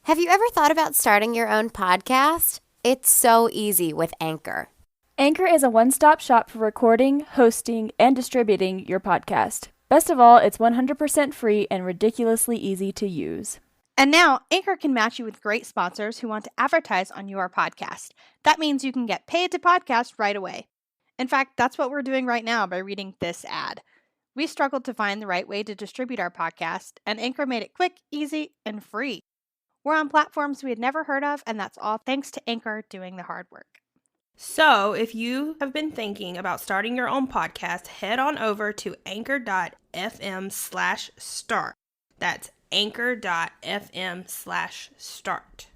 Have you ever thought about starting your own podcast? It's so easy with Anchor. Anchor is a one-stop shop for recording, hosting, and distributing your podcast. Best of all, it's 100% free and ridiculously easy to use. And now, Anchor can match you with great sponsors who want to advertise on your podcast. That means you can get paid to podcast right away. In fact, that's what we're doing right now by reading this ad. We struggled to find the right way to distribute our podcast, and Anchor made it quick, easy, and free. We're on platforms we had never heard of, and that's all thanks to Anchor doing the hard work. So, if you have been thinking about starting your own podcast, head on over to anchor.fm/start. That's anchor.fm/start.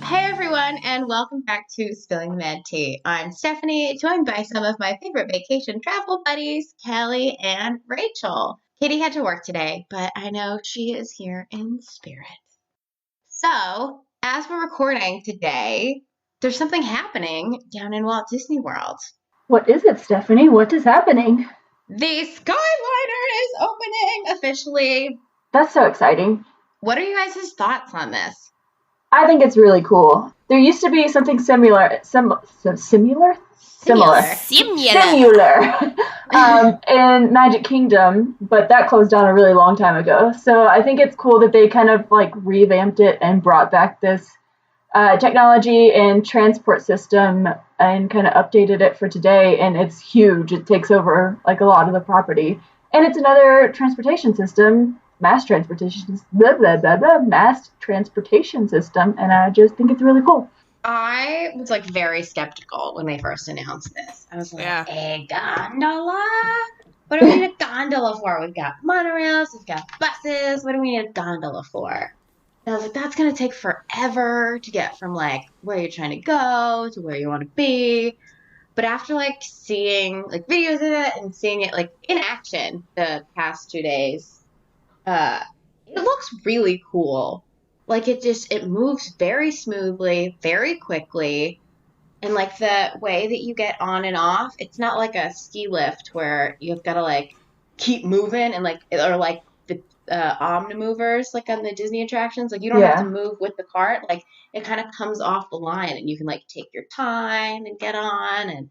Hey everyone, and welcome back to Spilling the Mad Tea. I'm Stephanie, joined by some of my favorite vacation travel buddies, Kelly and Rachel. Katie had to work today, but I know she is here in spirit. So, as we're recording today, there's something happening down in Walt Disney World. What is it, Stephanie? What is happening? The Skyliner is opening officially. That's so exciting. What are you guys' thoughts on this? I think it's really cool. There used to be something similar in Magic Kingdom, but that closed down a really long time ago. So I think it's cool that they kind of like revamped it and brought back this technology and transport system and kind of updated it for today. And it's huge. It takes over like a lot of the property. And it's another transportation system. Mass transportation system, and I just think it's really cool. I was like very skeptical when they first announced this. I was like, a gondola? What do we need a gondola for? We've got monorails, we've got buses. What do we need a gondola for? And I was like, that's going to take forever to get from like where you're trying to go to where you want to be. But after like seeing like videos of it and seeing it like in action the past 2 days, it looks really cool. Like it moves very smoothly, very quickly, and like the way that you get on and off, it's not like a ski lift where you've got to like keep moving and like or like the Omnimovers like on the Disney attractions. Like you don't have to move with the cart. Like it kind of comes off the line and you can like take your time and get on. And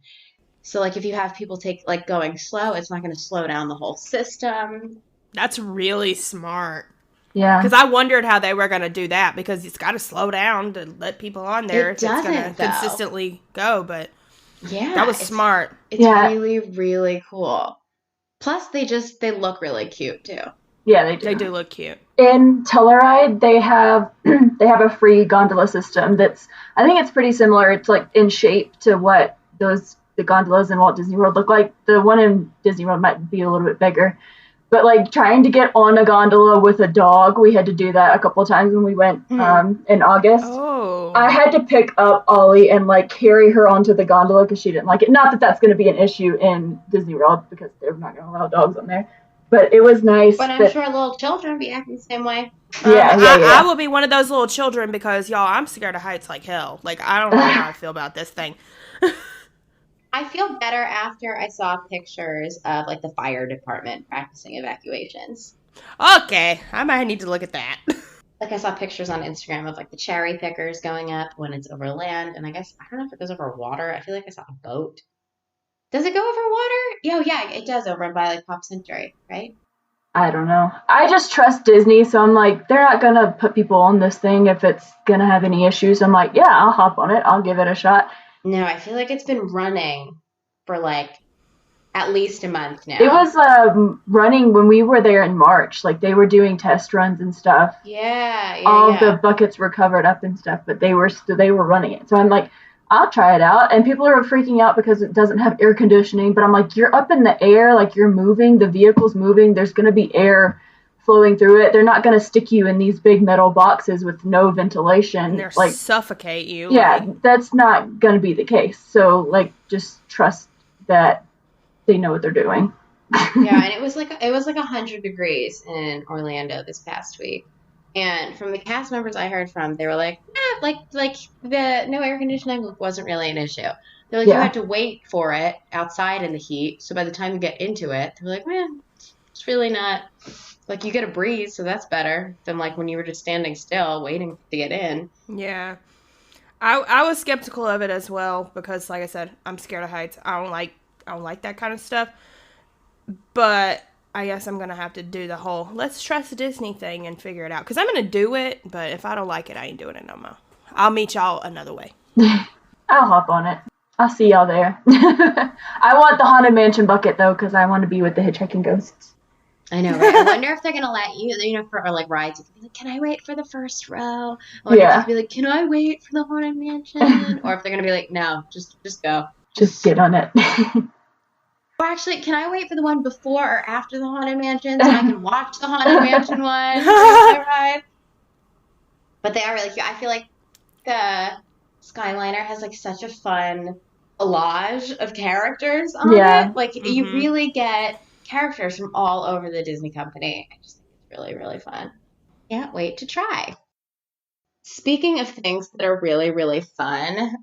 so like if you have people like going slow, it's not going to slow down the whole system. That's really smart. Yeah. Because I wondered how they were going to do that, because it's got to slow down to let people on there if it's going to consistently go. But yeah, that was smart. It's really, really cool. Plus, they look really cute, too. Yeah, they do. They do look cute. In Telluride, they have a free gondola system that's, I think it's pretty similar. It's like in shape to what the gondolas in Walt Disney World look like. The one in Disney World might be a little bit bigger. But, like, trying to get on a gondola with a dog, we had to do that a couple of times when we went in August. Oh. I had to pick up Ollie and, like, carry her onto the gondola because she didn't like it. Not that that's going to be an issue in Disney World because they're not going to allow dogs on there. But it was nice. But I'm sure little children will be acting the same way. Yeah. I will be one of those little children because, y'all, I'm scared of heights like hell. Like, I don't know how I feel about this thing. I feel better after I saw pictures of, like, the fire department practicing evacuations. Okay, I might need to look at that. Like, I saw pictures on Instagram of, like, the cherry pickers going up when it's over land, and I guess, I don't know if it goes over water. I feel like I saw a boat. Does it go over water? Yeah, it does over by, like, Pop Century, right? I don't know. I just trust Disney, so I'm like, they're not going to put people on this thing if it's going to have any issues. I'm like, yeah, I'll hop on it. I'll give it a shot. No, I feel like it's been running for like at least a month now. It was running when we were there in March. Like they were doing test runs and stuff. All the buckets were covered up and stuff, but they were running it. So I'm like, I'll try it out. And people are freaking out because it doesn't have air conditioning. But I'm like, you're up in the air, like you're moving. The vehicle's moving. There's going to be air flowing through it. They're not going to stick you in these big metal boxes with no ventilation. They're like suffocate you. Yeah, that's not going to be the case. So like, just trust that they know what they're doing. Yeah, and it was like 100 degrees in Orlando this past week. And from the cast members I heard from, they were like, like the no air conditioning wasn't really an issue. They're like, you had to wait for it outside in the heat. So by the time you get into it, they're like, man, it's really not, like, you get a breeze, so that's better than, like, when you were just standing still waiting to get in. Yeah. I was skeptical of it as well because, like I said, I'm scared of heights. I don't like that kind of stuff. But I guess I'm going to have to do the whole let's trust Disney thing and figure it out. Because I'm going to do it, but if I don't like it, I ain't doing it no more. I'll meet y'all another way. I'll hop on it. I'll see y'all there. I want the Haunted Mansion bucket, though, because I want to be with the hitchhiking ghosts. I know, right? I wonder if they're going to let you, for like rides, you can be like, can I wait for the first row? I wonder if you can be like, can I wait for the Haunted Mansion? Or if they're going to be like, no, just go. Just get on it. Or actually, can I wait for the one before or after the Haunted Mansion so I can watch the Haunted Mansion one my ride? But they are really cute. I feel like the Skyliner has like such a fun collage of characters on it. Like you really get characters from all over the Disney company. I just think it's really, really fun. Can't wait to try. Speaking of things that are really, really fun,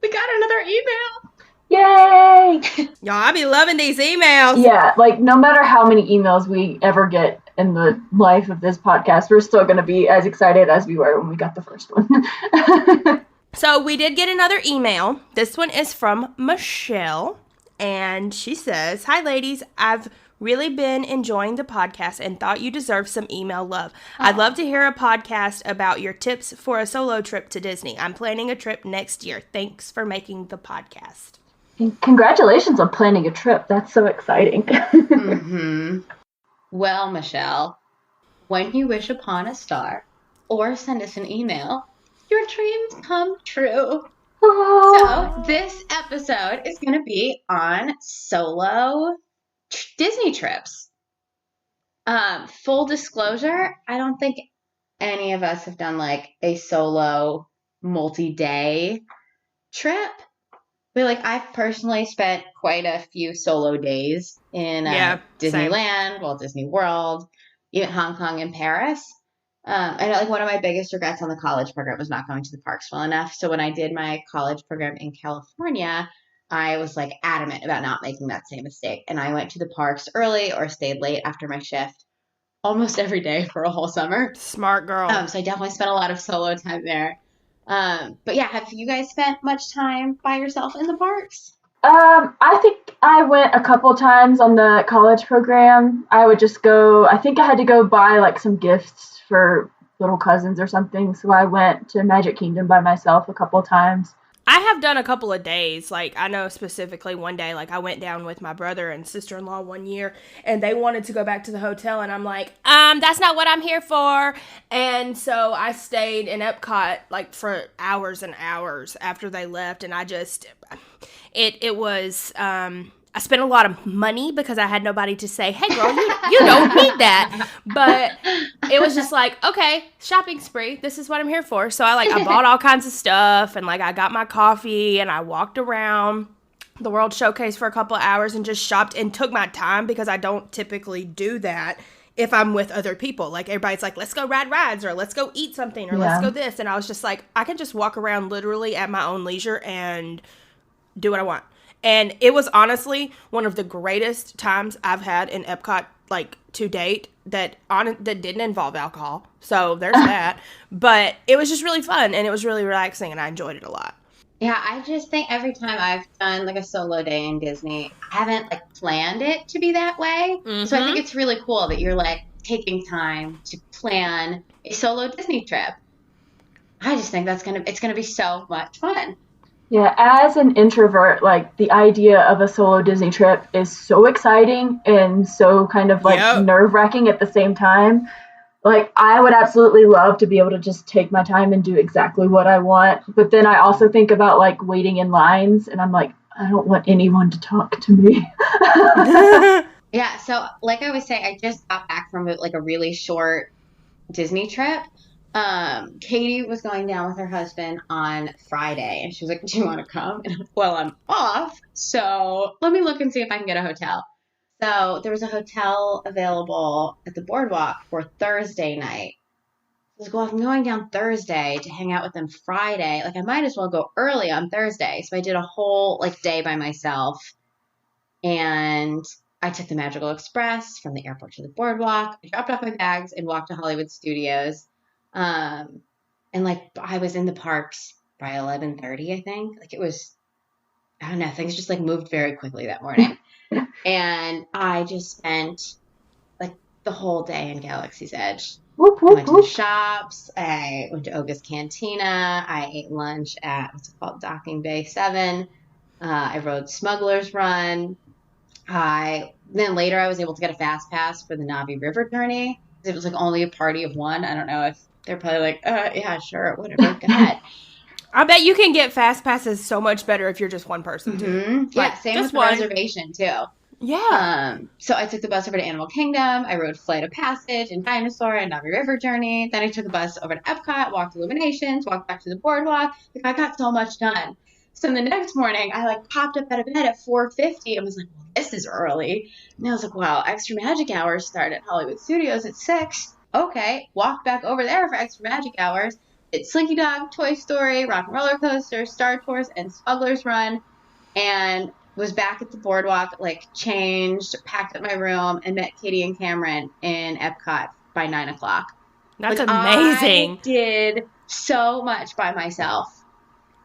we got another email. Yay! Y'all, I be loving these emails. Yeah, like no matter how many emails we ever get in the life of this podcast, we're still going to be as excited as we were when we got the first one. So we did get another email. This one is from Michelle, and she says, "Hi, ladies. I've really been enjoying the podcast and thought you deserve some email love. I'd love to hear a podcast about your tips for a solo trip to Disney. I'm planning a trip next year. Thanks for making the podcast." Congratulations on planning a trip. That's so exciting. Well, Michelle, when you wish upon a star or send us an email, your dreams come true. So this episode is going to be on solo Disney trips. Full disclosure, I don't think any of us have done like a solo multi-day trip. But like I've personally spent quite a few solo days in Disneyland, Walt Disney World, even Hong Kong and Paris. I know like one of my biggest regrets on the college program was not going to the parks well enough. So when I did my college program in California, I was like adamant about not making that same mistake. And I went to the parks early or stayed late after my shift almost every day for a whole summer. Smart girl. So I definitely spent a lot of solo time there. But yeah, have you guys spent much time by yourself in the parks? I think I went a couple times on the college program. I would just go, I think I had to go buy like some gifts for little cousins or something. So I went to Magic Kingdom by myself a couple times. I have done a couple of days. Like, I know specifically one day, like, I went down with my brother and sister-in-law one year, and they wanted to go back to the hotel, and I'm like, that's not what I'm here for. And so I stayed in Epcot, like, for hours and hours after they left, and I just, it was, I spent a lot of money because I had nobody to say, hey, girl, you don't need that. But it was just like, okay, shopping spree. This is what I'm here for. So I bought all kinds of stuff, and like I got my coffee, and I walked around the World Showcase for a couple of hours and just shopped and took my time because I don't typically do that if I'm with other people. Like everybody's like, let's go ride rides or let's go eat something or let's go this. And I was just like, I can just walk around literally at my own leisure and do what I want. And it was honestly one of the greatest times I've had in Epcot, like, to date that didn't involve alcohol. So there's that. But it was just really fun, and it was really relaxing, and I enjoyed it a lot. Yeah, I just think every time I've done, like, a solo day in Disney, I haven't, like, planned it to be that way. Mm-hmm. So I think it's really cool that you're, like, taking time to plan a solo Disney trip. I just think it's gonna be so much fun. Yeah, as an introvert, like, the idea of a solo Disney trip is so exciting and so kind of, like, nerve-wracking at the same time. Like, I would absolutely love to be able to just take my time and do exactly what I want. But then I also think about, like, waiting in lines, and I'm like, I don't want anyone to talk to me. Yeah, so, like I always say, I just got back from, like, a really short Disney trip. Katie was going down with her husband on Friday, and she was like, do you want to come? And well, I'm off, so let me look and see if I can get a hotel. So there was a hotel available at the boardwalk for Thursday night was like, well, I'm going down Thursday to hang out with them Friday. Like, I might as well go early on Thursday. So I did a whole, like, day by myself. And I took the Magical Express from the airport to the boardwalk. I dropped off my bags and walked to Hollywood Studios. And, like, I was in the parks by 11:30, I think. Like, it was, I don't know, things just, like, moved very quickly that morning. And I just spent, like, the whole day in Galaxy's Edge. Whoop, I whoop, went to the whoop. shops. I went to Oga's Cantina. I ate lunch at, what's it called, Docking Bay 7. I rode Smuggler's Run. Then later I was able to get a fast pass for the Navi River journey. It was like only a party of one. I don't know if they're probably like, yeah, sure, whatever, go ahead. I bet you can get fast passes so much better if you're just one person, too. Mm-hmm. Yeah, Like, same just with the one. reservation, too. Yeah. So I took the bus over to Animal Kingdom. I rode Flight of Passage and Dinosaur and Navi River Journey. Then I took a bus over to Epcot, walked Illuminations, walked back to the boardwalk. Like, I got so much done. So the next morning, I, like, popped up out of bed at 4:50 and was like, well, this is early. And I was like, wow, Extra Magic Hours start at Hollywood Studios at 6. Okay, walked back over there for Extra Magic Hours. Did Slinky Dog, Toy Story, Rock and Roller Coaster, Star Tours, and Smuggler's Run. And was back at the boardwalk, like, changed, packed up my room, and met Katie and Cameron in Epcot by 9 o'clock. That's Like, amazing. I did so much by myself.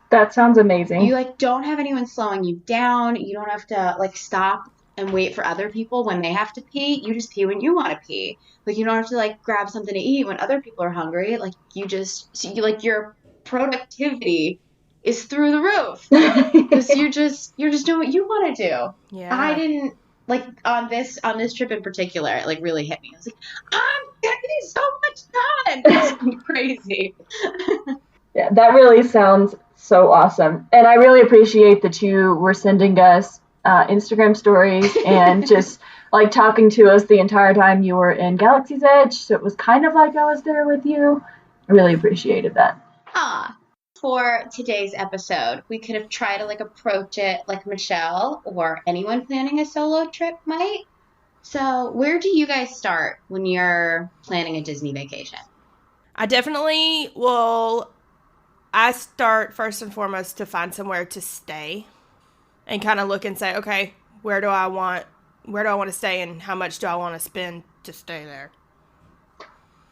That sounds amazing. You, like, don't have anyone slowing you down. You don't have to, like, stop and wait for other people when they have to pee. You just pee when you want to pee. Like, you don't have to, like, grab something to eat when other people are hungry. Like, your productivity is through the roof. Because you're just doing what you want to do. Yeah. I didn't, like, on this trip in particular, it, like, really hit me. I was like, I'm getting so much done. It's crazy. Yeah, that really sounds so awesome. And I really appreciate that you were sending us Instagram stories and just, like, talking to us the entire time you were in Galaxy's Edge. So it was kind of like I was there with you. I really appreciated that. For today's episode, we could have tried to, like, approach it like Michelle or anyone planning a solo trip might. So where do you guys start when you're planning a Disney vacation? I definitely will. I start first and foremost to find somewhere to stay and kind of look and say, okay, where do I want to stay and how much do I want to spend to stay there?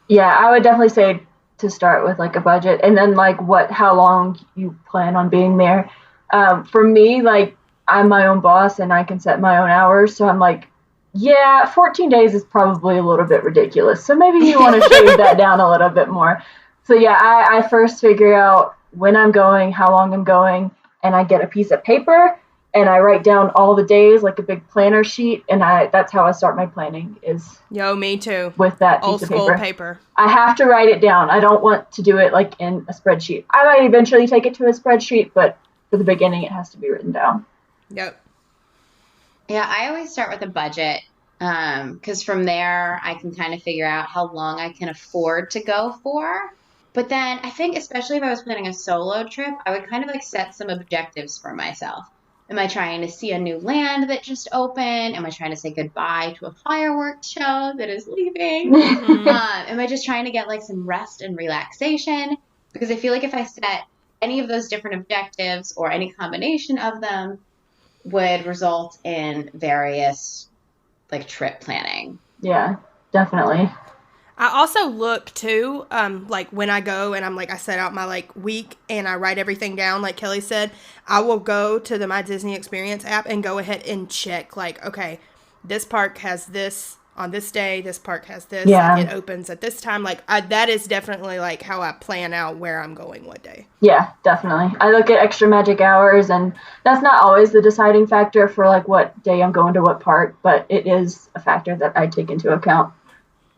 Yeah, I would definitely say to start with, like, a budget and then, like, how long you plan on being there. For me, like, I'm my own boss and I can set my own hours. So I'm like, yeah, 14 days is probably a little bit ridiculous. So maybe you want to shave that down a little bit more. So yeah, I first figure out when I'm going, how long I'm going, and I get a piece of paper and I write down all the days, like a big planner sheet, and that's how I start my planning, is Yo, me too. with that Old piece of school paper. paper. I have to write it down. I don't want to do it, like, in a spreadsheet. I might eventually take it to a spreadsheet, but for the beginning, it has to be written down. Yep. Yeah, I always start with a budget because from there I can kind of figure out how long I can afford to go for. But then I think, especially if I was planning a solo trip, I would kind of, like, set some objectives for myself. Am I trying to see a new land that just opened? Am I trying to say goodbye to a fireworks show that is leaving? Am I just trying to get, like, some rest and relaxation? Because I feel like if I set any of those different objectives or any combination of them would result in various, like, trip planning. Yeah, definitely. I also look too, like when I go and I set out my, like, week and I write everything down, like Kelly said, I will go to the My Disney Experience app and go ahead and check, like, okay, this park has this on this day, this park has this, Yeah. like, it opens at this time. Like, that is definitely, like, how I plan out where I'm going what day. Yeah, definitely. I look at Extra Magic Hours, and that's not always the deciding factor for, like, what day I'm going to what park, but it is a factor that I take into account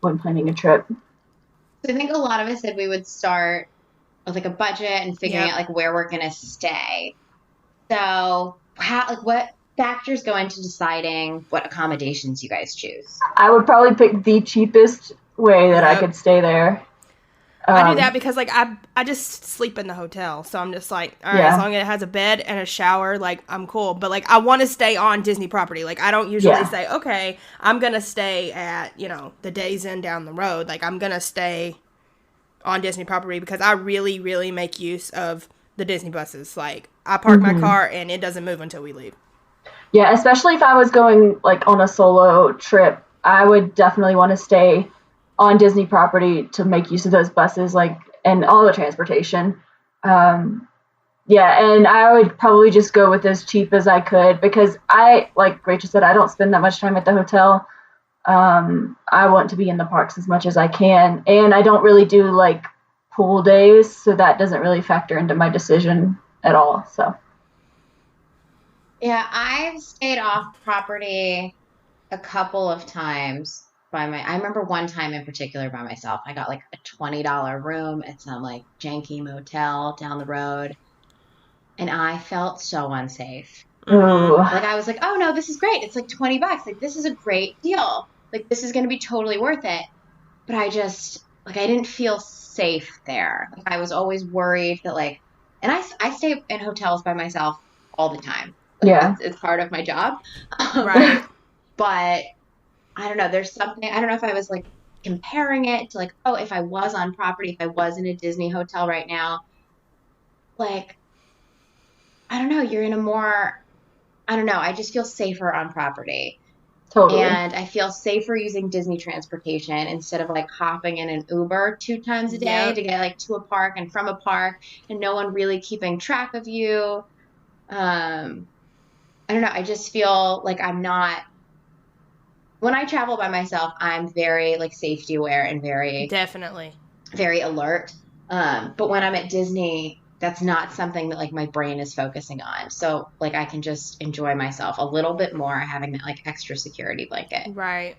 when planning a trip. So I think a lot of us said we would start with, like, a budget and figuring out, like, where we're going to stay. So what factors go into deciding what accommodations you guys choose? I would probably pick the cheapest way that I could stay there. I do that because, like, I just sleep in the hotel. So I'm just like, all right, as long as it has a bed and a shower, like, I'm cool. But, like, I want to stay on Disney property. Like, I don't usually say, okay, I'm going to stay at, the Days Inn down the road. Like, I'm going to stay on Disney property because I really, really make use of the Disney buses. Like, I park my car and it doesn't move until we leave. Yeah, especially if I was going like on a solo trip, I would definitely want to stay on Disney property to make use of those buses, like, and all the transportation. Yeah, and I would probably just go with as cheap as I could because I, like Rachel said, I don't spend that much time at the hotel. I want to be in the parks as much as I can, and I don't really do like pool days, so that doesn't really factor into my decision at all. So yeah, I've stayed off property a couple of times I remember one time in particular by myself. I got like a $20 room at some like janky motel down the road, and I felt so unsafe. Like, I was like, oh no, this is great. It's like $20. Like, this is a great deal. Like, this is going to be totally worth it. But I just, like, I didn't feel safe there. Like, I was always worried that, like, and I stay in hotels by myself all the time. Like, yeah. It's part of my job. Right. But I don't know. There's something, I don't know if I was, like, comparing it to, like, oh, if I was on property, if I was in a Disney hotel right now, like, I don't know, you're in a more, I don't know, I just feel safer on property. Totally. And I feel safer using Disney transportation instead of like hopping in an Uber 2 times a day to get like to a park and from a park and no one really keeping track of you. I don't know. I just feel like I'm not, when I travel by myself, I'm very like safety aware and very alert. But when I'm at Disney, that's not something that like my brain is focusing on. So like I can just enjoy myself a little bit more having that like extra security blanket. Right.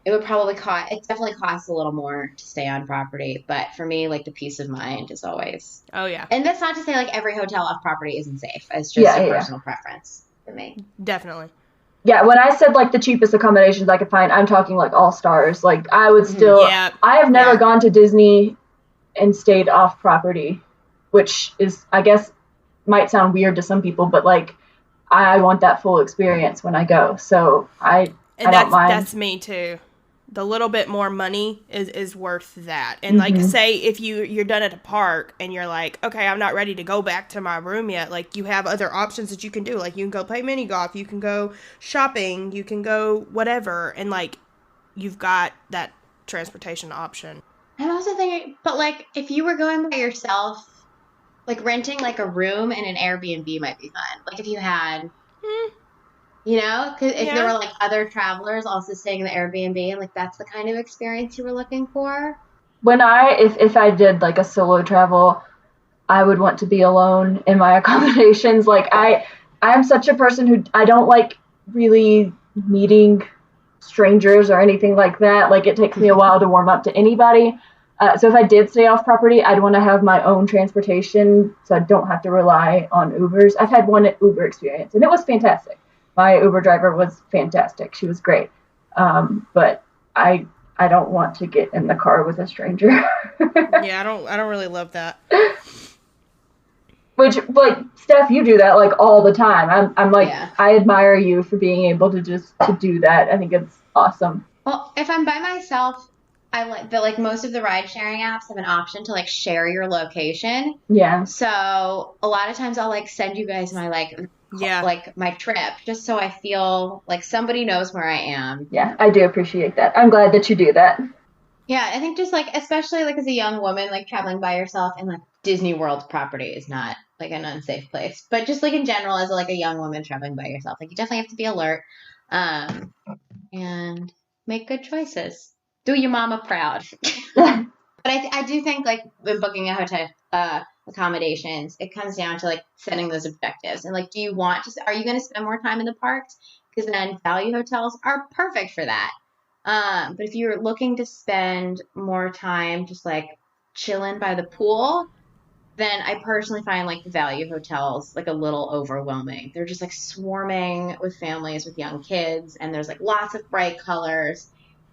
It would probably it definitely costs a little more to stay on property, but for me, like the peace of mind is always. Oh yeah. And that's not to say like every hotel off property isn't safe. It's just a personal preference for me. Definitely. Yeah, when I said like the cheapest accommodations I could find, I'm talking like all stars. Like I would still, I have never gone to Disney and stayed off property, which is, I guess, might sound weird to some people, but like I want that full experience when I go. So I don't mind. That's me too. The little bit more money is worth that. And like, say if you're done at a park and you're like, okay, I'm not ready to go back to my room yet. Like, you have other options that you can do. Like, you can go play mini golf, you can go shopping, you can go whatever, and like you've got that transportation option. I'm also thinking, but like if you were going by yourself, like renting like a room in an Airbnb might be fun. Like if you had, you know, because if there were like other travelers also staying in the Airbnb and like that's the kind of experience you were looking for. When if I did like a solo travel, I would want to be alone in my accommodations. Like I'm such a person who I don't like really meeting strangers or anything like that. Like it takes me a while to warm up to anybody. So if I did stay off property, I'd want to have my own transportation so I don't have to rely on Ubers. I've had one Uber experience, and it was fantastic. My Uber driver was fantastic. She was great. But I don't want to get in the car with a stranger. Yeah, I don't really love that. Which, like, Steph, you do that, like, all the time. I'm like, I admire you for being able to do that. I think it's awesome. Well, if I'm by myself, I like that, like, most of the ride-sharing apps have an option to, like, share your location. Yeah. So, a lot of times I'll, like, send you guys my, like, my trip, just so I feel like somebody knows where I am. Yeah, I do appreciate that. I'm glad that you do that. Yeah, I think just, like, especially, like, as a young woman, like, traveling by yourself and, like, Disney World property is not, like, an unsafe place. But just, like, in general, as, like, a young woman traveling by yourself, like, you definitely have to be alert and make good choices. Do your mama proud. But I do think, like, when booking a hotel accommodations, it comes down to, like, setting those objectives. And, like, are you going to spend more time in the parks? Because then value hotels are perfect for that. But if you're looking to spend more time just, like, chilling by the pool, then I personally find, like, the value hotels, like, a little overwhelming. They're just, like, swarming with families with young kids, and there's, like, lots of bright colors.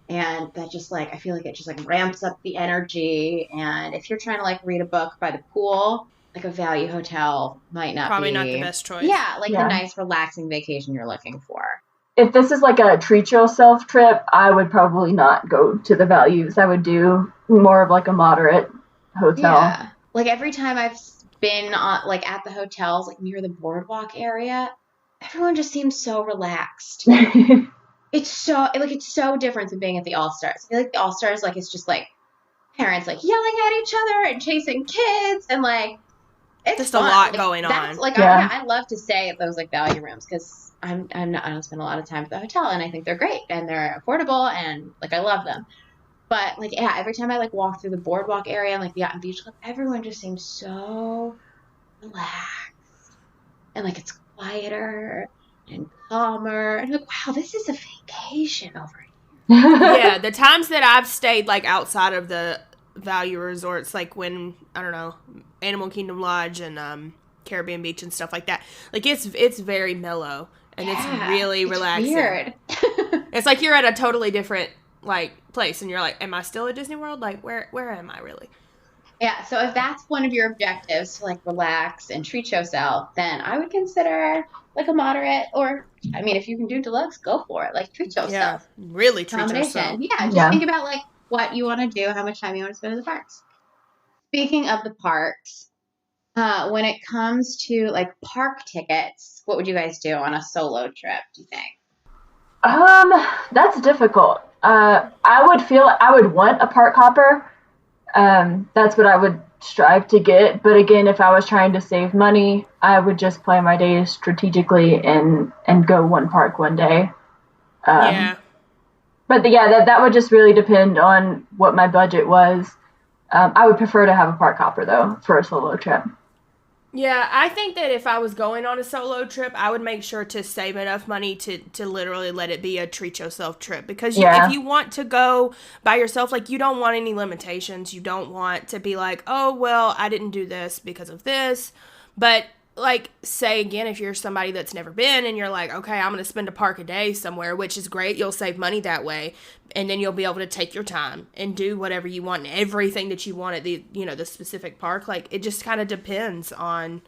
And that just, like, I feel like it just, like, ramps up the energy. And if you're trying to, like, read a book by the pool, like, a value hotel might not probably not the best choice. Yeah, like the nice, relaxing vacation you're looking for. If this is, like, a treat yourself trip, I would probably not go to the values. I would do more of, like, a moderate hotel. Yeah. Like every time I've been on, like at the hotels, like near the boardwalk area, everyone just seems so relaxed. It's so different than being at the All-Stars. I feel like the All-Stars, like, it's just like parents like yelling at each other and chasing kids and like it's just fun. a lot like, going on. Like I love to stay at those like value rooms because I don't spend a lot of time at the hotel and I think they're great and they're affordable and like I love them. But like every time I like walk through the boardwalk area and like the Yacht and Beach Club, everyone just seems so relaxed and like it's quieter and calmer and like wow, this is a vacation over here. Yeah, the times that I've stayed like outside of the value resorts, like when I don't know, Animal Kingdom Lodge and Caribbean Beach and stuff like that, like it's very mellow and it's really relaxing. Weird. It's like you're at a totally different like place and you're like, am I still at Disney World? Like where am I really? Yeah, so if that's one of your objectives to like relax and treat yourself, then I would consider like a moderate or I mean if you can do deluxe, go for it. Like treat yourself. Yeah, really treat yourself. Yeah, just think about like what you want to do, how much time you want to spend in the parks. Speaking of the parks, when it comes to like park tickets, what would you guys do on a solo trip, do you think? That's difficult. I would want a park hopper. That's what I would strive to get. But again, if I was trying to save money, I would just plan my days strategically and go one park one day. But yeah, that would just really depend on what my budget was. I would prefer to have a park hopper though for a solo trip. Yeah, I think that if I was going on a solo trip, I would make sure to save enough money to literally let it be a treat yourself trip. Because if you want to go by yourself, like, you don't want any limitations. You don't want to be like, oh, well, I didn't do this because of this. But, like, say again, if you're somebody that's never been and you're like, okay, I'm going to spend a park a day somewhere, which is great. You'll save money that way. And then you'll be able to take your time and do whatever you want and everything that you want at the specific park. Like, it just kind of depends on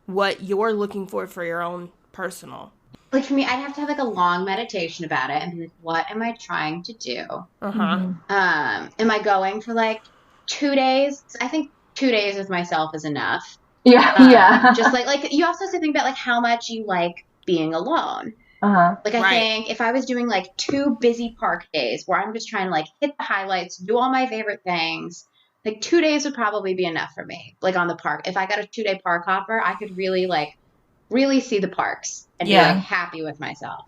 what you're looking for your own personal. Like, for me, I'd have to have, like, a long meditation about it and be like, what am I trying to do? Am I going for, like, 2 days? I think 2 days with myself is enough. Just like you also have to think about like how much you like being alone. Like I think if I was doing like 2 busy park days where I'm just trying to like hit the highlights, do all my favorite things, like 2 days would probably be enough for me. Like on the park, if I got a 2-day park hopper, I could really see the parks and be like happy with myself.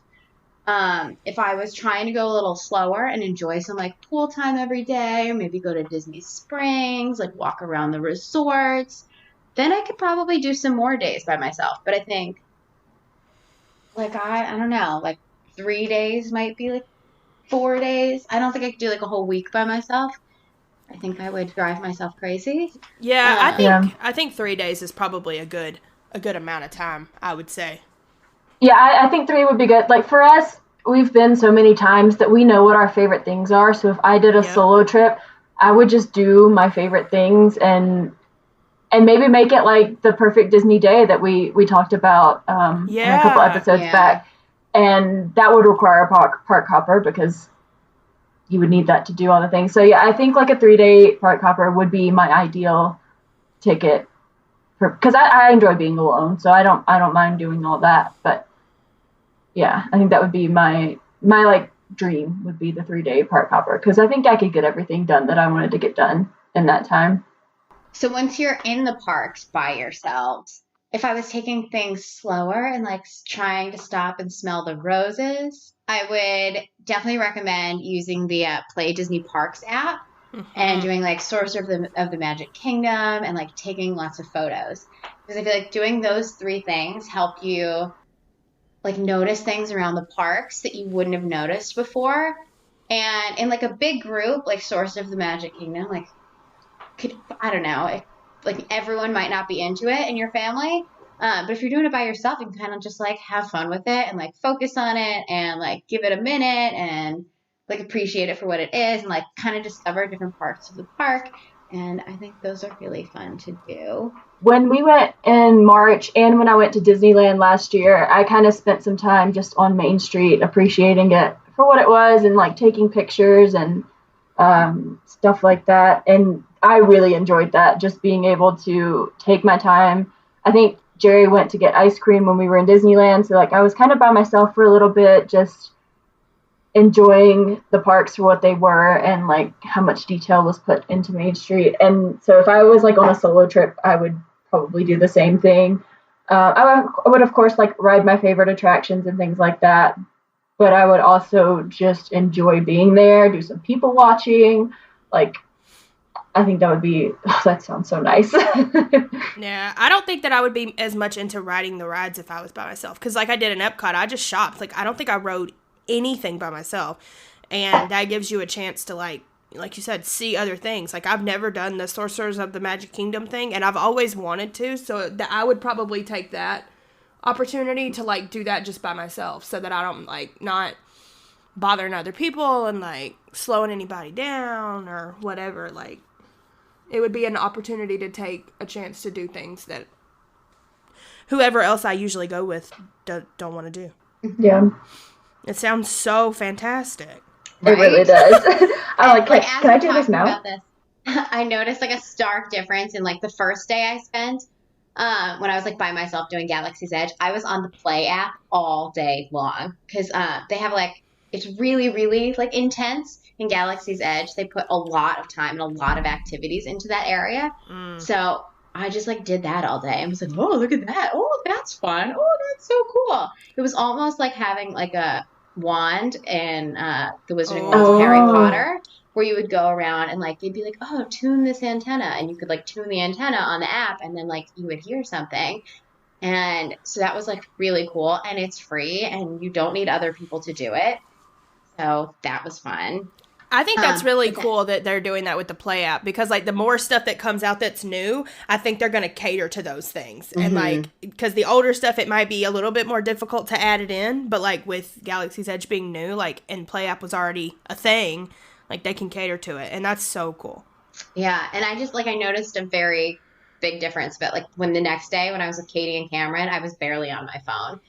If I was trying to go a little slower and enjoy some like pool time every day, or maybe go to Disney Springs, like walk around the resorts, then I could probably do some more days by myself. But I think, like, I don't know, like 3 days might be like 4 days. I don't think I could do like a whole week by myself. I think I would drive myself crazy. Yeah, I think 3 days is probably a good amount of time, I would say. Yeah, I think 3 would be good. Like for us, we've been so many times that we know what our favorite things are. So if I did a solo trip, I would just do my favorite things and maybe make it like the perfect Disney day that we talked about in a couple episodes back. And that would require a park hopper because you would need that to do all the things. So yeah, I think like a 3-day park hopper would be my ideal ticket because I enjoy being alone, so I don't mind doing all that. But yeah, I think that would be my like dream would be the 3-day park hopper because I think I could get everything done that I wanted to get done in that time. So once you're in the parks by yourselves, if I was taking things slower and like trying to stop and smell the roses, I would definitely recommend using the Play Disney Parks app and doing like Sorcerer of the Magic Kingdom and like taking lots of photos. Because I feel like doing those 3 things help you like notice things around the parks that you wouldn't have noticed before. And in like a big group, like Sorcerer of the Magic Kingdom, like I don't know, like everyone might not be into it in your family, but if you're doing it by yourself, you can kind of just like have fun with it and like focus on it and like give it a minute and like appreciate it for what it is and like kind of discover different parts of the park. And I think those are really fun to do. When we went in March and when I went to Disneyland last year, I kind of spent some time just on Main Street appreciating it for what it was and like taking pictures and stuff like that. And I really enjoyed that, just being able to take my time. I think Jerry went to get ice cream when we were in Disneyland, so like I was kind of by myself for a little bit, just enjoying the parks for what they were and like how much detail was put into Main Street. And so if I was like on a solo trip, I would probably do the same thing. I would of course like ride my favorite attractions and things like that, but I would also just enjoy being there, do some people watching. Like, I think that would be, that sounds so nice. Yeah, I don't think that I would be as much into riding the rides if I was by myself. Because like I did in Epcot, I just shopped. Like, I don't think I rode anything by myself. And that gives you a chance to, like you said, see other things. Like, I've never done the Sorcerers of the Magic Kingdom thing, and I've always wanted to. So I would probably take that opportunity to, like, do that just by myself so that I don't, like, not bothering other people and, like, slowing anybody down or whatever. Like, it would be an opportunity to take a chance to do things that whoever else I usually go with don't want to do. Yeah. It sounds so fantastic. Right? It really does. I'm like, can I do this now? About this, I noticed like a stark difference in like the first day I spent when I was like by myself doing Galaxy's Edge. I was on the Play app all day long because they have like, it's really, really like intense in Galaxy's Edge. They put a lot of time and a lot of activities into that area. So I just like did that all day and was like, oh, look at that. Oh, that's fun. Oh, that's so cool. It was almost like having like a wand in the Wizarding World of Harry Potter, where you would go around and like, you'd be like, oh, tune this antenna. And you could like tune the antenna on the app and then like you would hear something. And so that was like really cool, and it's free and you don't need other people to do it. So that was fun. I think that's really cool that they're doing that with the Play app, because like the more stuff that comes out that's new, I think they're going to cater to those things. And like, because the older stuff, it might be a little bit more difficult to add it in, but like with Galaxy's Edge being new, like, and Play app was already a thing, like they can cater to it. And that's so cool. Yeah. And I just like, I noticed a very big difference, but like when the next day when I was with Katie and Cameron, I was barely on my phone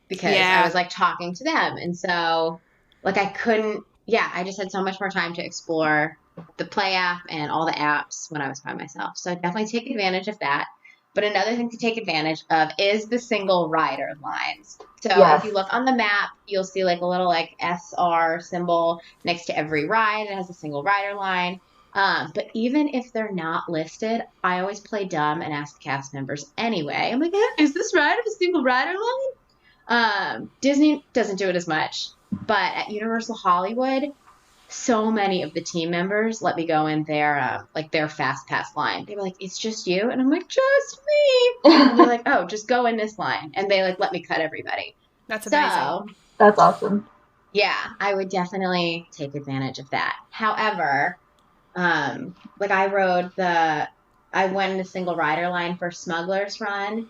because I was like talking to them. And so like I couldn't, I just had so much more time to explore the Play app and all the apps when I was by myself. So I definitely take advantage of that. But another thing to take advantage of is the single rider lines. So if you look on the map, you'll see like a little like SR symbol next to every ride. It has a single rider line. But even if they're not listed, I always play dumb and ask the cast members anyway. I'm like, is this ride of a single rider line? Disney doesn't do it as much. But at Universal Hollywood, so many of the team members let me go in their their fast pass line. They were like, "It's just you," and I'm like, "Just me." And they're like, "Oh, just go in this line," and they like let me cut everybody. That's amazing. So, that's awesome. Yeah, I would definitely take advantage of that. However, like I went in a single rider line for Smuggler's Run.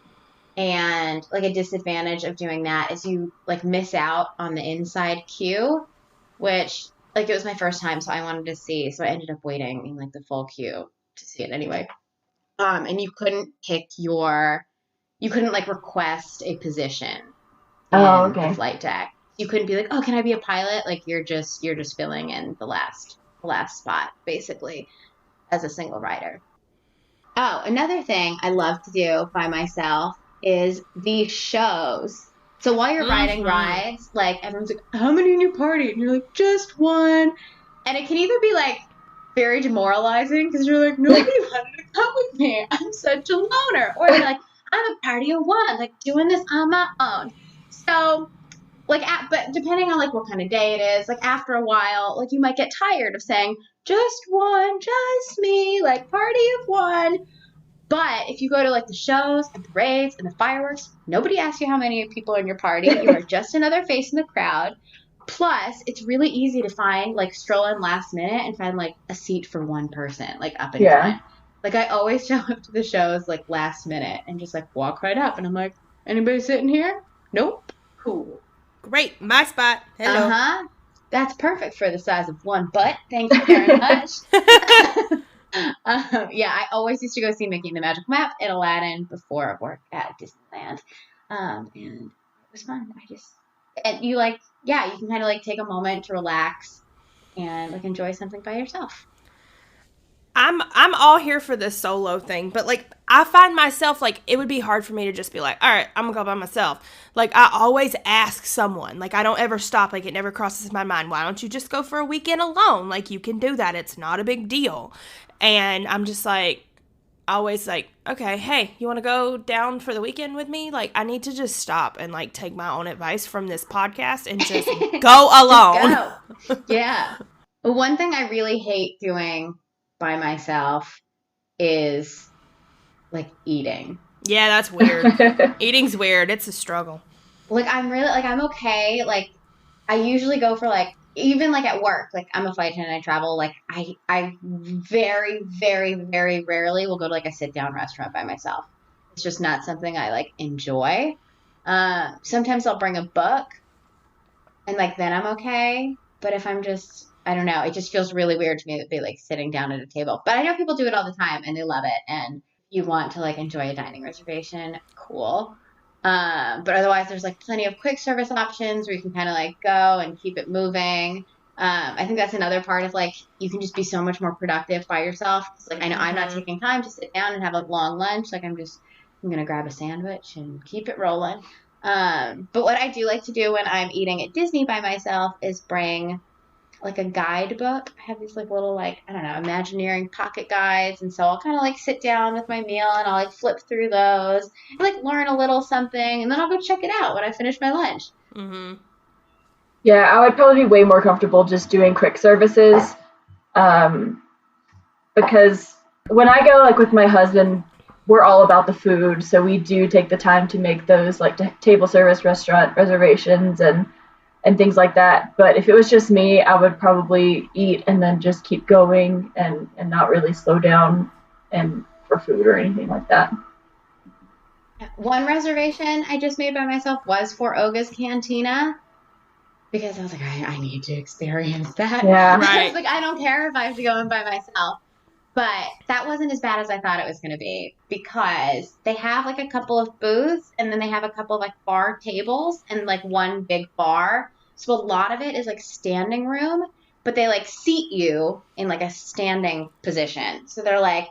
And like a disadvantage of doing that is you like miss out on the inside queue, which like it was my first time, so I wanted to see. So I ended up waiting in like the full queue to see it anyway. And you couldn't like request a position in the flight deck. You couldn't be like, oh, can I be a pilot? Like you're just filling in the last spot basically as a single rider. Oh, another thing I love to do by myself is the shows. So while you're riding rides, like everyone's like, how many in your party? And you're like, just one. And it can either be like very demoralizing because you're like, nobody wanted to come with me. I'm such a loner. Or you're like, I'm a party of one, like doing this on my own. So like, but depending on like what kind of day it is, like after a while, like you might get tired of saying, just one, just me, like party of one. But if you go to like the shows and parades and the fireworks, nobody asks you how many people are in your party. You are just another face in the crowd. Plus, it's really easy to find, like, stroll in last minute and find, like, a seat for one person, like, up in front. Like, I always show up to the shows, like, last minute and just, like, walk right up. And I'm like, anybody sitting here? Nope. Cool. Great. My spot. Hello. Uh-huh. That's perfect for the size of one butt. Thank you very much. I always used to go see Mickey and the Magical Map at Aladdin before I worked at Disneyland. And it was fun. And you like, you can kind of like take a moment to relax and like enjoy something by yourself. I'm all here for this solo thing, but like I find myself like it would be hard for me to just be like, all right, I'm gonna go by myself. Like I always ask someone. Like I don't ever stop. Like it never crosses my mind. Why don't you just go for a weekend alone? Like you can do that. It's not a big deal. And I'm just like always like, okay, hey, you want to go down for the weekend with me? Like I need to just stop and like take my own advice from this podcast and just go alone. Just go. Yeah. One thing I really hate doing by myself is like eating. Yeah, that's weird. Eating's weird. It's a struggle. Like I'm really like I'm okay. Like I usually go for like even like at work. Like I'm a flight attendant. I travel. Like I very very very rarely will go to like a sit down restaurant by myself. It's just not something I like enjoy. Sometimes I'll bring a book, and like then I'm okay. But if I'm just I don't know. It just feels really weird to me to be like sitting down at a table. But I know people do it all the time and they love it. And you want to like enjoy a dining reservation, cool. But otherwise there's like plenty of quick service options where you can kind of like go and keep it moving. I think that's another part of like you can just be so much more productive by yourself. It's like I know I'm not taking time to sit down and have a long lunch. Like I'm gonna grab a sandwich and keep it rolling. But what I do like to do when I'm eating at Disney by myself is bring like a guidebook. I have these like little like, I don't know, Imagineering pocket guides. And so I'll kind of like sit down with my meal and I'll like flip through those and like learn a little something. And then I'll go check it out when I finish my lunch. Mm-hmm. Yeah, I would probably be way more comfortable just doing quick services. Because when I go like with my husband, we're all about the food. So we do take the time to make those like table service restaurant reservations and things like that. But if it was just me, I would probably eat and then just keep going and not really slow down and for food or anything like that. One reservation I just made by myself was for Oga's Cantina because I was like, I need to experience that. Yeah. Right. I was like, I don't care if I have to go in by myself. But that wasn't as bad as I thought it was going to be because they have like a couple of booths and then they have a couple of like bar tables and like one big bar. So a lot of it is like standing room, but they like seat you in like a standing position. So they're like,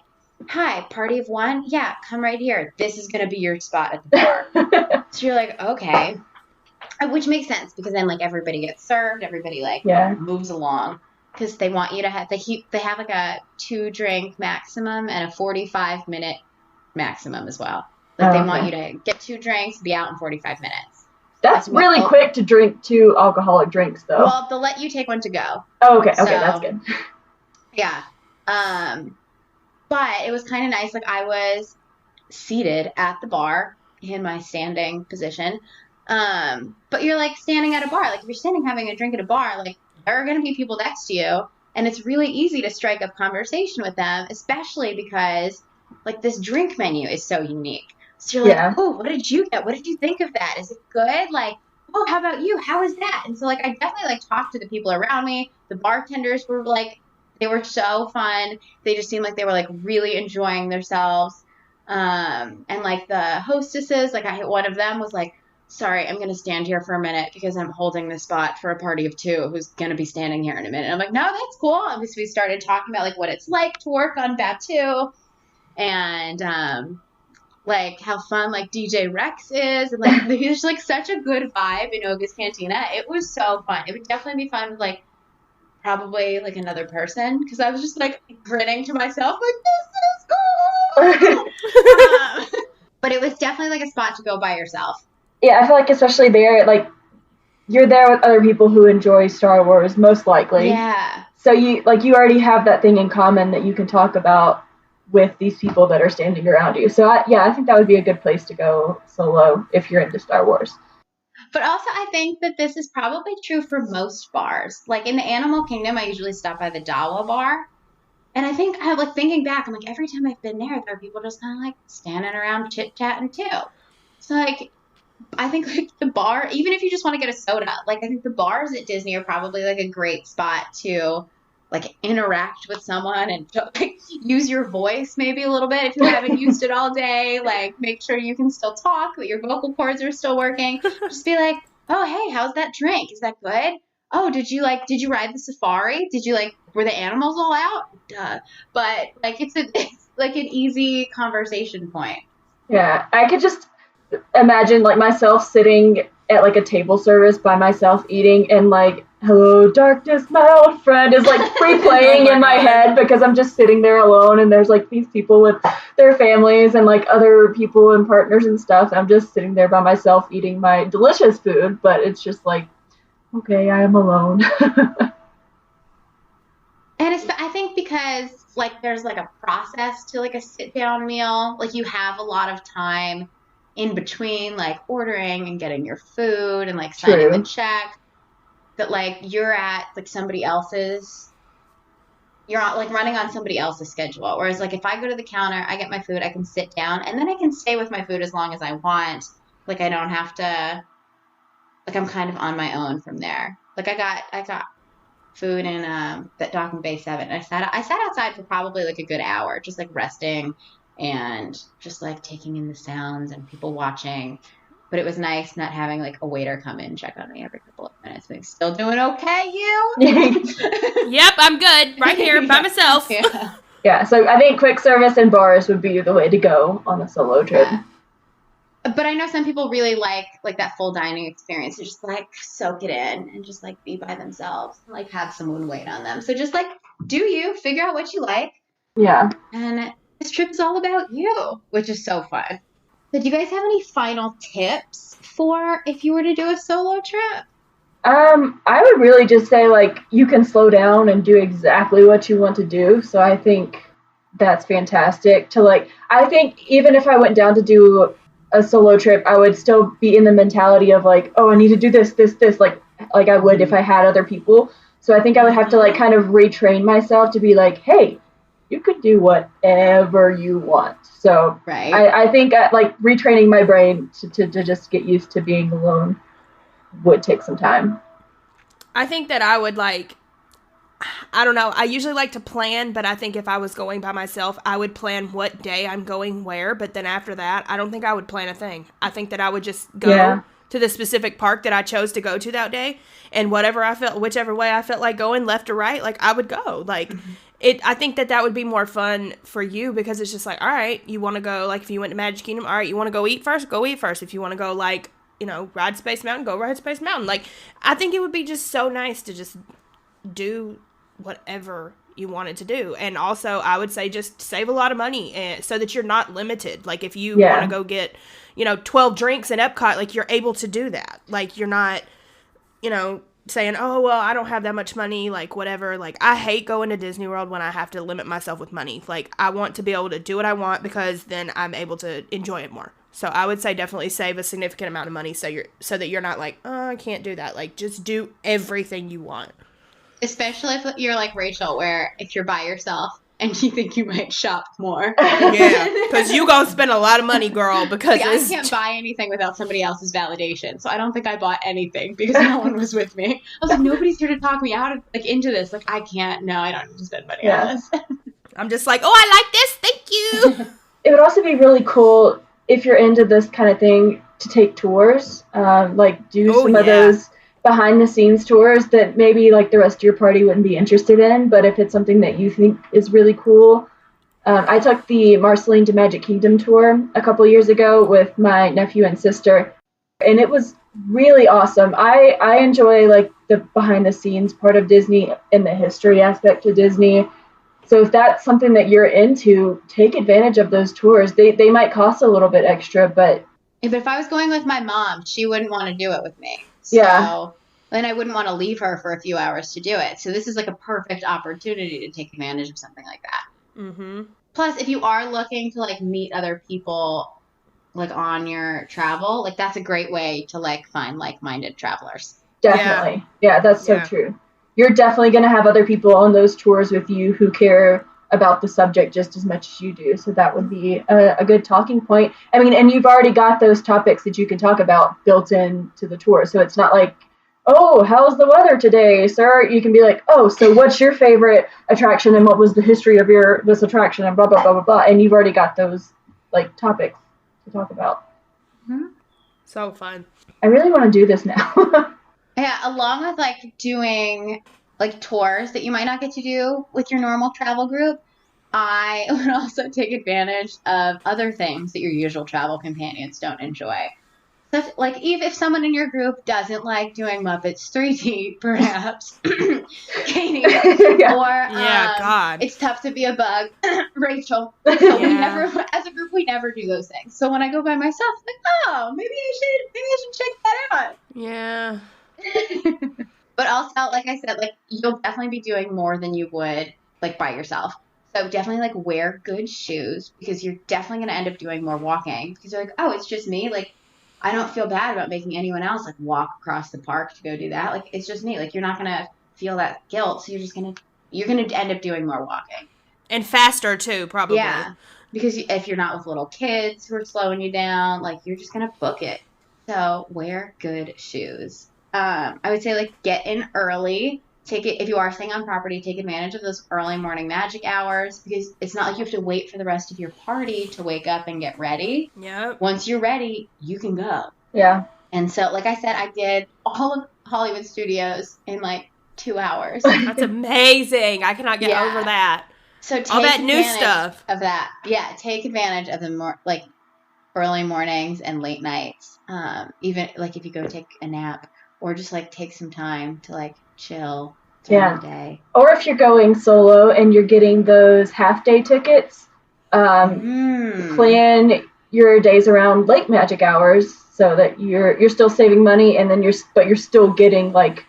hi, party of one? Yeah, come right here. This is going to be your spot at the bar. So you're like, okay. Which makes sense because then like everybody gets served. Everybody like moves along. Because they want you to have, they have like a 2-drink maximum and a 45-minute maximum as well. Like they want you to get 2 drinks, be out in 45 minutes. That's really quick to drink 2 alcoholic drinks, though. Well, they'll let you take one to go. Oh, okay. Okay, that's good. Yeah. But it was kind of nice. Like I was seated at the bar in my standing position. But you're like standing at a bar. Like if you're standing having a drink at a bar, like there are going to be people next to you, and it's really easy to strike up conversation with them, especially because, like, this drink menu is so unique. So you're like, oh, what did you get? What did you think of that? Is it good? Like, oh, how about you? How is that? And so, like, I definitely, like, talked to the people around me. The bartenders were, like, they were so fun. They just seemed like they were, like, really enjoying themselves. And, like, the hostesses, like, one of them was like, sorry, I'm going to stand here for a minute because I'm holding the spot for a party of 2 who's going to be standing here in a minute. And I'm like, no, that's cool. And we started talking about, like, what it's like to work on Batuu and, like, how fun, like, DJ Rex is. And, like, there's, like, such a good vibe in Oga's Cantina. It was so fun. It would definitely be fun with, like, probably, like, another person because I was just, like, grinning to myself, like, this is cool. But it was definitely, like, a spot to go by yourself. Yeah, I feel like especially there, like, you're there with other people who enjoy Star Wars, most likely. Yeah. So you already have that thing in common that you can talk about with these people that are standing around you. So, I think that would be a good place to go solo if you're into Star Wars. But also, I think that this is probably true for most bars. Like, in the Animal Kingdom, I usually stop by the Dawa bar. And I think, like, thinking back, I'm like, every time I've been there are people just kind of, like, standing around chit-chatting, too. So, like, I think, like, the bar, even if you just want to get a soda, like, I think the bars at Disney are probably, like, a great spot to, like, interact with someone and, like, use your voice maybe a little bit if you haven't used it all day. Like, make sure you can still talk, that your vocal cords are still working. Just be like, oh, hey, how's that drink? Is that good? Oh, did you ride the safari? Did you, like, were the animals all out? Duh. But like it's like an easy conversation point. Yeah, I could just imagine like myself sitting at like a table service by myself eating, and like "Hello Darkness, my old friend" is like replaying in my head because I'm just sitting there alone, and there's like these people with their families and like other people and partners and stuff. I'm just sitting there by myself eating my delicious food, but it's just like, okay, I am alone. And I think because like there's like a process to like a sit down meal, like you have a lot of time in between like ordering and getting your food and like signing the check, that like you're at like somebody else's, you're like running on somebody else's schedule. Whereas like if I go to the counter, I get my food, I can sit down and then I can stay with my food as long as I want. Like I don't have to, like I'm kind of on my own from there. Like I got food in that Dock and Bay 7. I sat outside for probably like a good hour, just like resting and just like taking in the sounds and people watching. But it was nice not having like a waiter come in and check on me every couple of minutes. Like, still doing okay, you? Yep, I'm good. Right here by myself. Yeah. Yeah, so I think quick service and bars would be the way to go on a solo trip. Yeah. But I know some people really like that full dining experience. They just like soak it in and just like be by themselves, and, like have someone wait on them. So just like do you figure out what you like. Yeah. And this trip is all about you, which is so fun. So do you guys have any final tips for if you were to do a solo trip? I would really just say like you can slow down and do exactly what you want to do. So I think that's fantastic to like, I think even if I went down to do a solo trip, I would still be in the mentality of like, oh, I need to do this, like I would if I had other people. So I think I would have to like kind of retrain myself to be like, hey, you could do whatever you want. So right. I think like retraining my brain to just get used to being alone would take some time. I think that I would like, I don't know, I usually like to plan, but I think if I was going by myself, I would plan what day I'm going where, but then after that, I don't think I would plan a thing. I think that I would just go to the specific park that I chose to go to that day, and whichever way I felt like going, left or right, like I would go. Like I think that would be more fun for you because it's just like, all right, you want to go, like if you went to Magic Kingdom, all right, you want to go eat first, go eat first. If you want to go like, you know, ride Space Mountain, go ride Space Mountain. Like, I think it would be just so nice to just do whatever you wanted to do. And also, I would say just save a lot of money so that you're not limited. Like, if you want to go get, 12 drinks in Epcot, like, you're able to do that. Like, you're not, saying, oh, well, I don't have that much money, like, whatever. Like, I hate going to Disney World when I have to limit myself with money. Like, I want to be able to do what I want because then I'm able to enjoy it more. So I would say definitely save a significant amount of money so that you're not like, oh, I can't do that. Like, just do everything you want. Especially if you're like Rachel, where if you're by yourself and you think you might shop more. Yeah, because you gonna spend a lot of money, girl, because I can't buy anything without somebody else's validation. So I don't think I bought anything because no one was with me. I was like, nobody's here to talk me out of into this. Like, I can't. No, I don't need to spend money on this. I'm just like, oh, I like this. Thank you. It would also be really cool if you're into this kind of thing to take tours, like do some of those behind the scenes tours that maybe like the rest of your party wouldn't be interested in, but if it's something that you think is really cool. I took the Marceline to Magic Kingdom tour a couple years ago with my nephew and sister, and it was really awesome. I enjoy like the behind the scenes part of Disney and the history aspect of Disney. So if that's something that you're into, take advantage of those tours. They might cost a little bit extra, but if I was going with my mom, she wouldn't want to do it with me. So, and I wouldn't want to leave her for a few hours to do it. So this is like a perfect opportunity to take advantage of something like that. Mm-hmm. Plus, if you are looking to like meet other people like on your travel, like that's a great way to like find like-minded travelers. Definitely. Yeah, that's so true. You're definitely going to have other people on those tours with you who care about the subject just as much as you do. So that would be a good talking point. I mean, and you've already got those topics that you can talk about built into the tour. So it's not like, oh, how's the weather today, sir? You can be like, oh, so what's your favorite attraction and what was the history of this attraction and blah, blah, blah, blah, blah. And you've already got those like topics to talk about. Mm-hmm. So fun. I really want to do this now. Yeah, along with like doing like tours that you might not get to do with your normal travel group, I would also take advantage of other things that your usual travel companions don't enjoy. So like, even if someone in your group doesn't like doing Muppets 3D, perhaps, Katie, or it's tough to be a bug, Rachel. So we never, as a group, we never do those things. So when I go by myself, I'm like, oh, maybe I should check that out. Yeah. But also, like I said, like you'll definitely be doing more than you would like by yourself. So definitely like wear good shoes because you're definitely going to end up doing more walking because you're like, oh, it's just me. Like, I don't feel bad about making anyone else like walk across the park to go do that. Like, it's just me. Like, you're not going to feel that guilt. So you're going to end up doing more walking. And faster too, probably. Yeah. Because if you're not with little kids who are slowing you down, like you're just going to book it. So wear good shoes. I would say like get in early. If you are staying on property, take advantage of those early morning magic hours because it's not like you have to wait for the rest of your party to wake up and get ready. Yep. Once you're ready, you can go. Yeah. And so, like I said, I did all of Hollywood Studios in like 2 hours. That's amazing. I cannot get over that. So take all that new stuff of that. Yeah, take advantage of the more like early mornings and late nights. Even like if you go take a nap or just like take some time to like chill during the day. Or if you're going solo and you're getting those half-day tickets, plan your days around late magic hours so that you're still saving money and then you're still getting like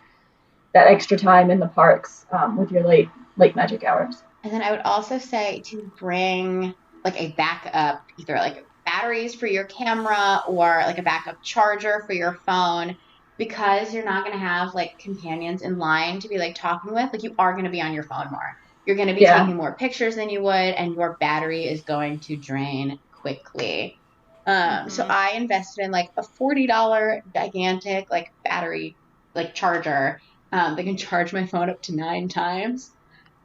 that extra time in the parks with your late magic hours. And then I would also say to bring like a backup, either like batteries for your camera or like a backup charger for your phone. Because you're not going to have, like, companions in line to be, like, talking with, like, you are going to be on your phone more. You're going to be taking more pictures than you would, and your battery is going to drain quickly. So I invested in, like, a $40 gigantic, like, battery, like, charger that can charge my phone up to 9 times.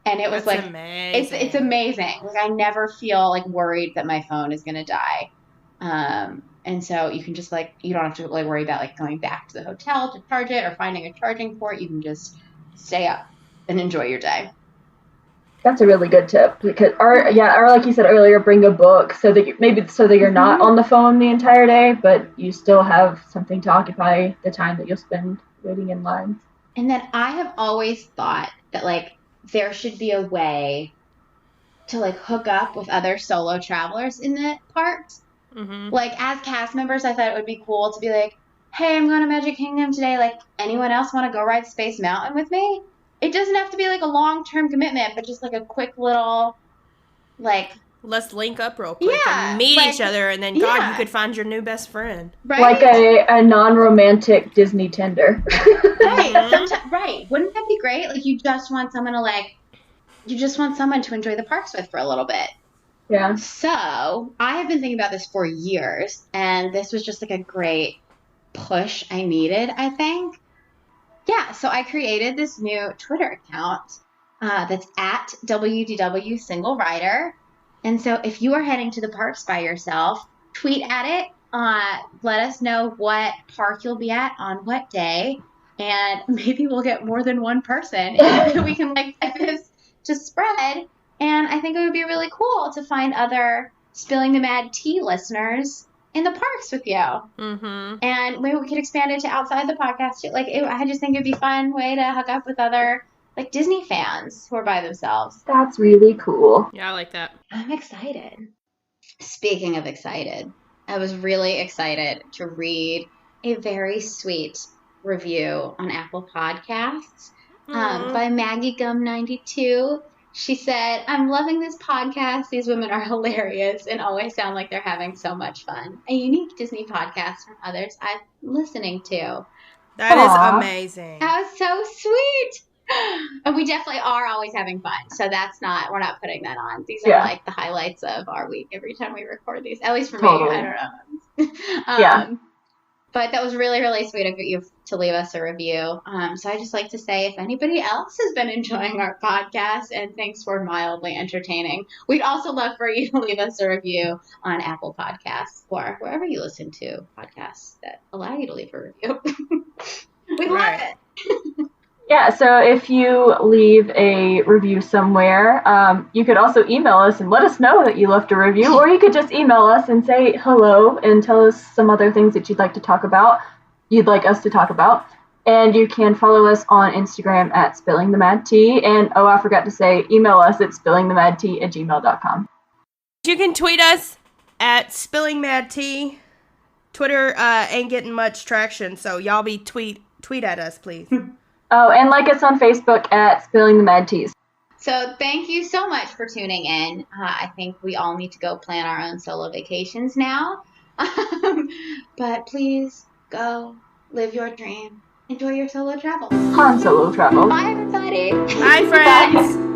And it was, That's like, amazing. It's amazing. Like, I never feel, like, worried that my phone is going to die. And so you can just like, you don't have to like worry about like going back to the hotel to charge it or finding a charging port. You can just stay up and enjoy your day. That's a really good tip because, or like you said earlier, bring a book so that you're not on the phone the entire day, but you still have something to occupy the time that you'll spend waiting in lines. And then I have always thought that like there should be a way to like hook up with other solo travelers in the parks. Mm-hmm. Like, as cast members, I thought it would be cool to be like, hey, I'm going to Magic Kingdom today. Like, anyone else want to go ride Space Mountain with me? It doesn't have to be, like, a long-term commitment, but just, like, a quick little, like... Let's link up real quick and meet each other, and then, you could find your new best friend. Right? Like a non-romantic Disney Tinder. Right. Wouldn't that be great? Like, you just want someone to enjoy the parks with for a little bit. Yeah. So I have been thinking about this for years, and this was just like a great push I needed, I think. Yeah, so I created this new Twitter account that's at WDW Single Rider. And so if you are heading to the parks by yourself, tweet at it. Let us know what park you'll be at on what day, and maybe we'll get more than one person. And we can like get this to spread. And I think it would be really cool to find other Spilling the Mad Tea listeners in the parks with you. Mm-hmm. And maybe we could expand it to outside the podcast too. Like, I just think it'd be a fun way to hook up with other like Disney fans who are by themselves. That's really cool. Yeah, I like that. I'm excited. Speaking of excited, I was really excited to read a very sweet review on Apple Podcasts by Maggie Gum 92. She said, I'm loving this podcast. These women are hilarious and always sound like they're having so much fun. A unique Disney podcast from others I'm listening to. That is amazing. That was so sweet. And we definitely are always having fun. So we're not putting that on. These are like the highlights of our week every time we record these. At least for me. I don't know. But that was really, really sweet of you to leave us a review. So I just like to say, if anybody else has been enjoying our podcast and thinks we're mildly entertaining, we'd also love for you to leave us a review on Apple Podcasts or wherever you listen to podcasts that allow you to leave a review. We love it. Yeah, so if you leave a review somewhere, you could also email us and let us know that you left a review, or you could just email us and say hello and tell us some other things that you'd like us to talk about. And you can follow us on Instagram at Spilling the Mad Tea. And, I forgot to say, email us at spillingthemadtea@gmail.com. You can tweet us at Spilling Mad Tea. Twitter ain't getting much traction, so y'all be tweet at us, please. Oh, and like us on Facebook at Spilling the Mad Teas. So thank you so much for tuning in. I think we all need to go plan our own solo vacations now. But please go live your dream. Enjoy your solo travel. Han Solo travel. Bye, everybody. Bye, friends.